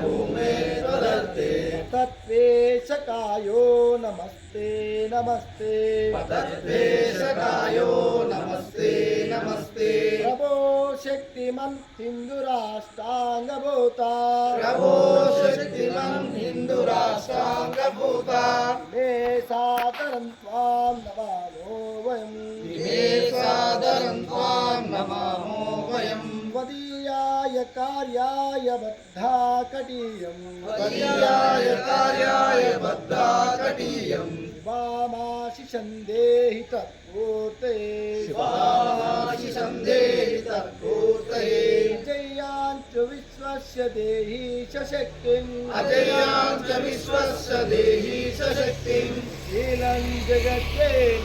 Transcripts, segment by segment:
भूमे त्वदर्थे तत्त्वेशकायो नमस्ते नमस्ते तत्त्वेशकायो नमस्ते नमस्ते प्रभो शक्तिमन् हिन्दुराष्ट्राङ्गभूता प्रभो शक्तिमन् हिन्दुराष्ट्राङ्गभूता मे सादरं त्वां नमामो वयम् इमे सादरं त्वां नमामो वयम् त्वदीयाय कार्याय बद्धाकटीयम् त्वदीयाय कार्याय बद्धाकटीयम् शिवामाशिषं देहि तत्पूर्तये शिवामाशिषं देहि तत्पूर्तये अजय्याञ्च विश्वस्य देहि सशक्तिम् अजयाञ्च विश्वस्य देहि सशक्तिम् शीलं जगत्येन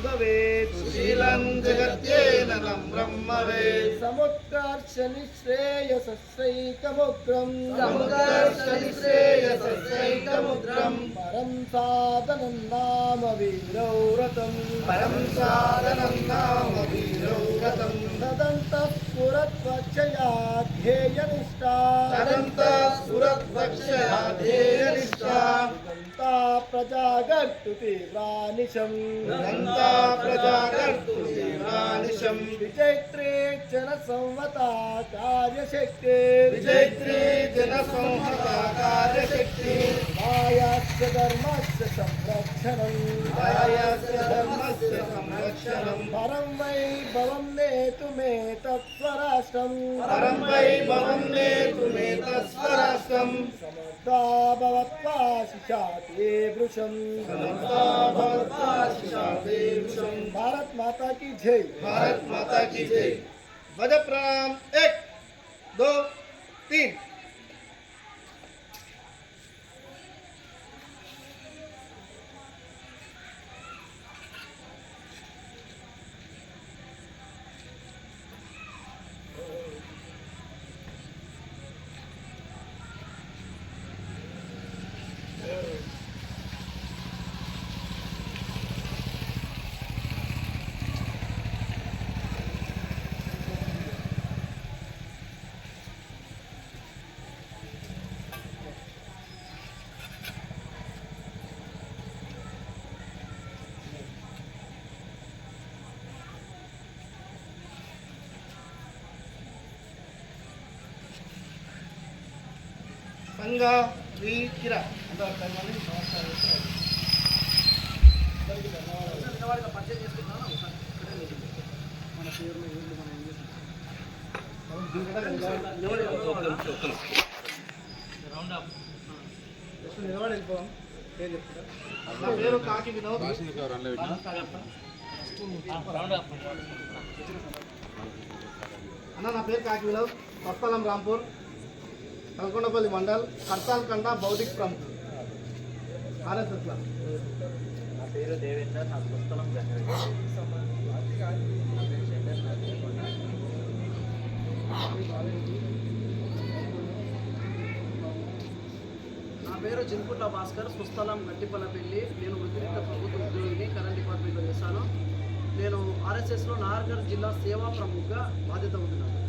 भवेत् शीलं जगत्येन नम्रं भवेत् समुत्कर्ष निःश्रेयसस्यैकमुग्रम् समुत्कर्षनिःश्रेयसस्यैकमुग्रम् परं साधनं नाम वीरौ व्रतम् परं साधनं नाम वीरौ व्रतम् तदन्तः स्फुरद्वक्षया ध्येयनिष्ठा तदन्तः स्फुरद्वक्षया ध्येयनिष्ठा दन्ता प्रजागर्तु तीव्रानिशम् दन्ता प्रजागर्तु तीव्रानिशम् विचैत्रे जनसंवता कार्यशक्ते विजयित्री जनसंहता कार्यशक्ति मायास्य धर्मस्य संरक्षणम् दायस्य धर्मस्य संरक्षणम् परं वैभवं नेतुमे तत्स्वराष्ट्रम् परं वैभवं नेतुमेतत्स्वराष्ट्रम् समर्था भवत्वा शिशाते वृषम् समर्था भवत्वा शिशाते वृषम्। भारत माता की जय। भारत माता की जय। ध्वज प्रणाम 1 2 3। సంఘ వీకిర అందరూ కర్మని నమస్కారం చేస్తారు. పరిచయం చేసుకుంటాను మన పేరులో ఏంటి మనం ఏం చేస్తున్నాం నిలబడి వెళ్ళిపోదాం. పేరు చెప్తారా? నా పేరు కాకి వినోద్. అన్న నా పేరు కాకి వినోద్, కొత్తలం రాంపూర్, కల్కొండపల్లి మండల్, కర్తాల్ కండ బౌద్ధిక్ ప్రముఖ ఆర్ఎస్ఎస్. నా పేరు దేవేందర్, నా స్వస్థలం గంగారెడ్డి. నా పేరు జింకుట్ల భాస్కర్, స్వస్థలం గట్టిపల్లపల్లి. నేను వృత్తిరీత్యా ప్రభుత్వ ఉద్యోగిని, కరెంట్ డిపార్ట్మెంట్లో చేశాను. నేను ఆర్ఎస్ఎస్లో నాగర్ జిల్లా సేవా ప్రముఖగా బాధ్యత ఉంటున్నాను.